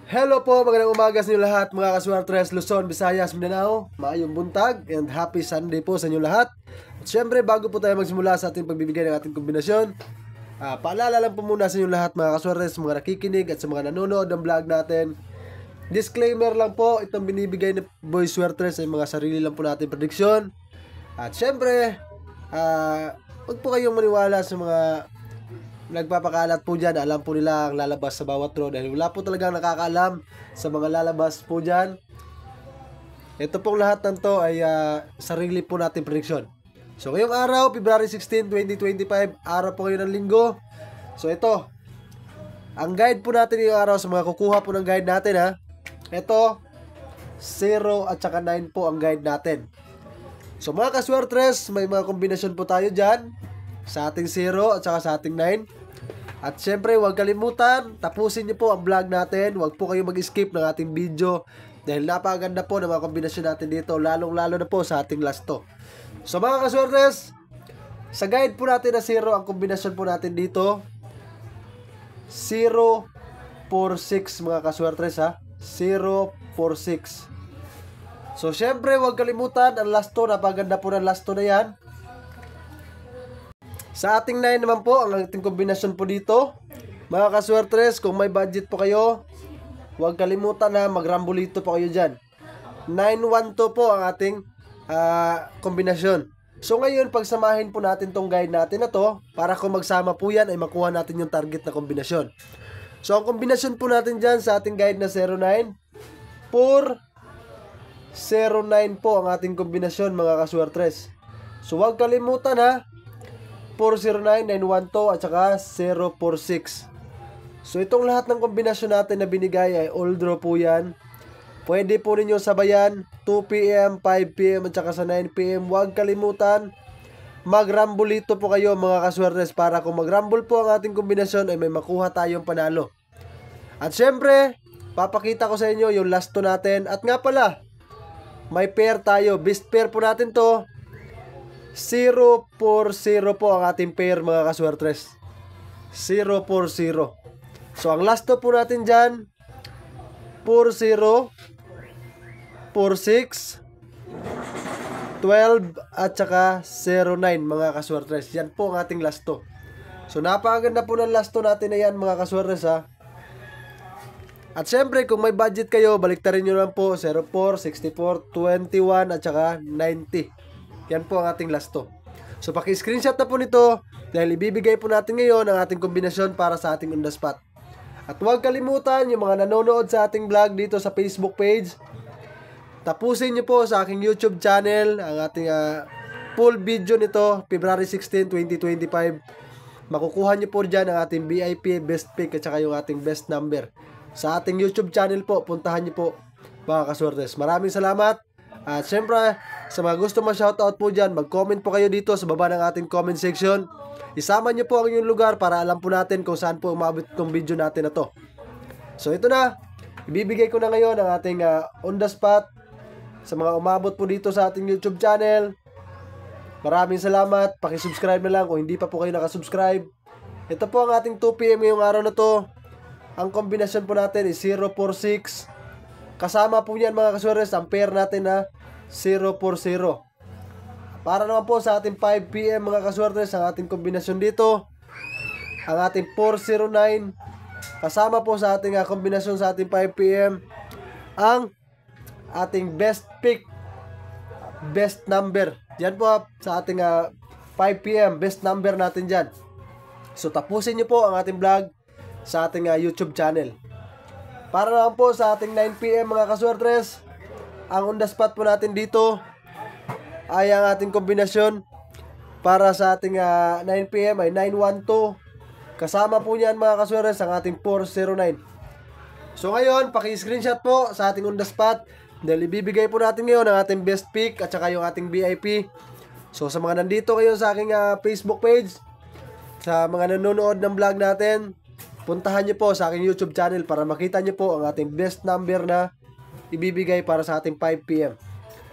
Hello po, magandang umaga sa inyo lahat mga kaswartres Luzon, Visayas, Mindanao. Maayong buntag and happy Sunday po sa inyo lahat. At syempre, bago po tayo magsimula sa ating pagbibigay ng ating kombinasyon, paalala lang po muna sa inyo lahat mga kaswartres, mga nakikinig at sa mga nanonood ng vlog natin. Disclaimer lang po, itong binibigay ni Boy Swertres ay mga sarili lang po natin prediksyon. At syempre, huwag po kayong maniwala sa mga nagpapakalat po dyan. Alam po nila ang lalabas sa bawat draw dahil wala po talagang nakakaalam sa mga lalabas po dyan. Ito pong lahat ng to ay sarili po natin prediction. So ngayong araw, February 16, 2025, araw po ngayon ng linggo. So ito, ang guide po natin ngayong araw sa mga kukuha po ng guide natin ha. Ito, 0 at saka 9 po ang guide natin. So mga kaswertres, may mga kombinasyon po tayo dyan sa ating 0 at saka sa ating 9. At syempre, huwag kalimutan, tapusin niyo po ang vlog natin. Huwag po kayo mag-skip ng ating video dahil napakaganda po ng mga kombinasyon natin dito, lalong-lalo na po sa ating last to. So mga kaswertres, sa guide po natin na 0, ang kombinasyon po natin dito 0, 4, 6 mga kaswertres ha. 0, 4, 6. So syempre, huwag kalimutan ang last to, napakaganda po ng last to na yan. Sa ating 9 naman po, ang ating kombinasyon po dito, mga kaswertres, kung may budget po kayo, huwag kalimutan na magrambolito po kayo dyan. 912 po ang ating kombinasyon. So ngayon, pagsamahin po natin tong guide natin na to, para kung magsama po yan, ay makuha natin yung target na kombinasyon. So ang kombinasyon po natin dyan sa ating guide na 09, 4, 09 po ang ating kombinasyon mga kaswertres. So huwag kalimutan ha, 409, 912 at saka 046. So itong lahat ng kombinasyon natin na binigay ay all draw po yan. Pwede po ninyo sabayan 2pm, 5pm at saka sa 9pm. Huwag kalimutan, magrambolito po kayo mga kaswertes para kung magrambol po ang ating kombinasyon ay may makuha tayong panalo. At syempre, papakita ko sa inyo yung last to natin. At nga pala, may pair tayo. Best pair po natin to. 0, 4, 0 po ang ating pair mga kaswertres. 0, 4, 0. So ang last to po natin dyan 4, 0, 4, 6, 12 at saka 0, 9 mga kaswertres. Yan po ang ating last to. So napakaganda po ng last to natin na yan mga kaswertres ha. At syempre kung may budget kayo, baliktarin nyo lang po 04, 64, 21 at saka 90. Yan po ang ating last to. So paki-screenshot na po nito dahil ibibigay po natin ngayon ang ating kombinasyon para sa ating on the spot. At huwag kalimutan yung mga nanonood sa ating vlog dito sa Facebook page. Tapusin nyo po sa aking YouTube channel ang ating full video nito, February 16, 2025. Makukuha nyo po dyan ang ating VIP, best pick at saka yung ating best number. Sa ating YouTube channel po, puntahan nyo po mga kaswertes. Maraming salamat. At syempre, sa mga gusto ma-shoutout po dyan, mag-comment po kayo dito sa baba ng ating comment section. Isama nyo po ang inyong lugar para alam po natin kung saan po umabot itong video natin na to. So ito na, ibibigay ko na ngayon ang ating on the spot sa mga umabot po dito sa ating YouTube channel. Maraming salamat, pakisubscribe na lang kung hindi pa po kayo nakasubscribe. Ito po ang ating 2pm ngayong araw na to. Ang kombinasyon po natin is 046. Kasama po niyan mga kaswertes ang pair natin na 040. Para naman po sa ating 5pm mga kaswertes ang ating kombinasyon dito, ang ating 409. Kasama po sa ating kombinasyon sa ating 5pm ang ating best pick, best number. Yan po sa ating 5pm best number natin dyan. So tapusin nyo po ang ating vlog sa ating YouTube channel. Para naman po sa ating 9pm mga kaswertres, ang on the spot po natin dito ay ang ating kombinasyon para sa ating 9pm ay 912. Kasama po niyan mga kaswertres ang ating 409. So ngayon, paki-screenshot po sa ating on the spot dahil ibibigay po natin ngayon ang ating best pick at saka yung ating VIP. So sa mga nandito kayo sa aking Facebook page, sa mga nanonood ng vlog natin, puntahan nyo po sa aking YouTube channel para makita nyo po ang ating best number na ibibigay para sa ating 5pm.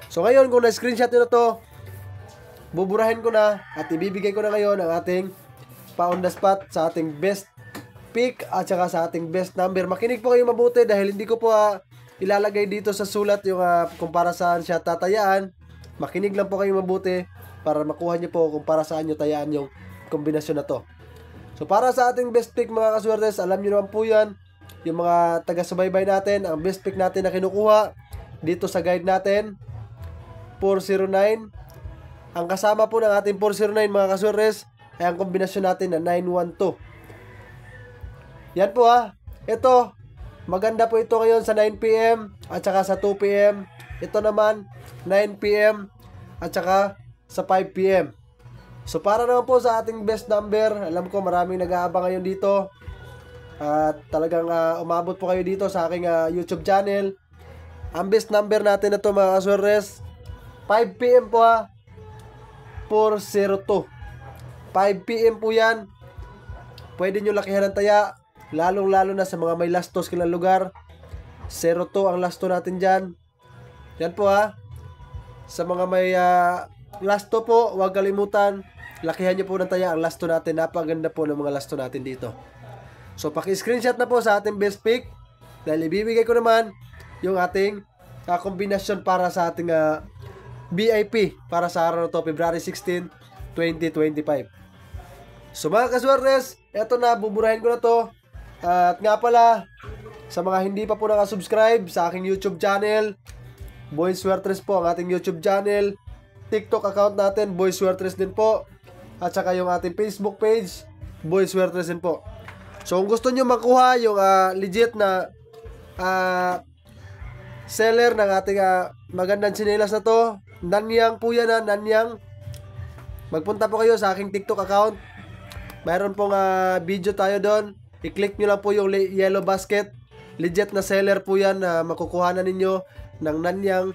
So ngayon, kung na-screenshot nyo na to, buburahin ko na at ibibigay ko na ngayon ang ating pa on the spot sa ating best pick at saka sa ating best number. Makinig po kayo mabuti dahil hindi ko po ilalagay dito sa sulat yung kung para saan siya tatayaan. Makinig lang po kayo mabuti para makuha nyo po kung para saan nyo tayaan yung kombinasyon na to. So para sa ating best pick mga kaswertes, alam nyo naman po yan, yung mga taga-subaybay natin, ang best pick natin na kinukuha dito sa guide natin, 409. Ang kasama po ng ating 409 mga kaswertes ay ang kombinasyon natin na 912. Yan po ito, maganda po ito ngayon sa 9 PM at saka sa 2 PM. Ito naman 9 PM at saka sa 5 PM. So para naman po sa ating best number, alam ko maraming nag-aabang ngayon dito. At talagang umabot po kayo dito sa aking YouTube channel. Ang best number natin na ito mga kaswertes, 5 PM po 402. 5 PM po yan. Pwede nyo lakihan ng taya, lalong-lalo na sa mga may lastos kilang lugar. 02 ang lasto natin dyan. Yan po sa mga may lasto po, huwag kalimutan, lakihan nyo po ng taya ang lasto natin. Napaganda po ng mga lasto natin dito. So paki-screenshot na po sa ating best pick dahil ibibigay ko naman yung ating kombinasyon para sa ating VIP para sa araw na to, February 16, 2025. So mga kaswertes, eto na, buburahin ko na to. At nga pala, sa mga hindi pa po nakasubscribe sa aking YouTube channel, Boy Swertres po ang ating YouTube channel. TikTok account natin, Boy Swertres din po. At saka yung ating Facebook page, Boy Swertres din po. So kung gusto nyo makuha yung legit na seller ng ating magandang tsinelas na to, Nanyang po yan Nanyang. Magpunta po kayo sa aking TikTok account. Mayroon pong video tayo doon. I-click nyo lang po yung yellow basket. Legit na seller po yan na makukuha na ninyo ng Nanyang.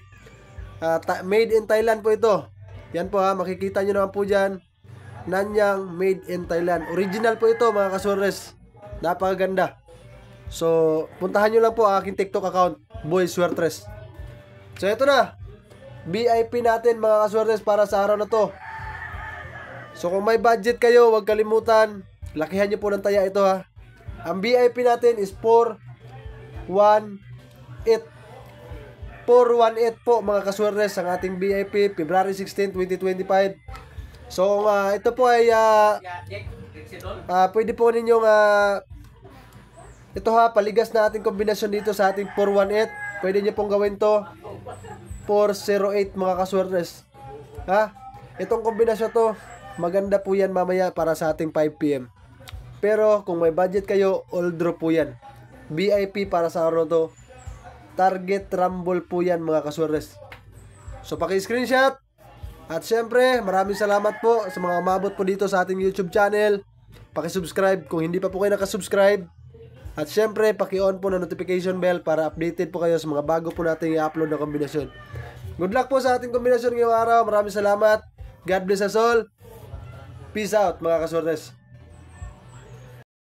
Made in Thailand po ito. Yan po makikita nyo naman po dyan. Nanyang made in Thailand. Original po ito mga kaswertes. Napakaganda. So, puntahan nyo lang po ang aking TikTok account, Boy Swertres. So, ito na. VIP natin mga kaswertes para sa araw na to. So, kung may budget kayo, huwag kalimutan, lakihan nyo po ng taya ito Ang VIP natin is 418. 418 po mga kaswertes ang ating VIP, February 16, 2025. So, ito po ay pwede po ninyong ito paligas na ating kombinasyon dito sa ating 418. Pwede nyo pong gawin to 408 mga kaswertes. Itong kombinasyon to, maganda po yan mamaya para sa ating 5 PM. Pero kung may budget kayo, all draw po yan. VIP para sa araw to. Target rumble po yan mga kaswertes. So paki-screenshot. At syempre, maraming salamat po sa mga umabot po dito sa ating YouTube channel. Paki-subscribe kung hindi pa po kayo nakasubscribe. At syempre, paki-on po na notification bell para updated po kayo sa mga bago po nating i-upload na kombinasyon. Good luck po sa ating kombinasyon ngayong araw. Maraming salamat. God bless us all. Peace out mga kaswertes.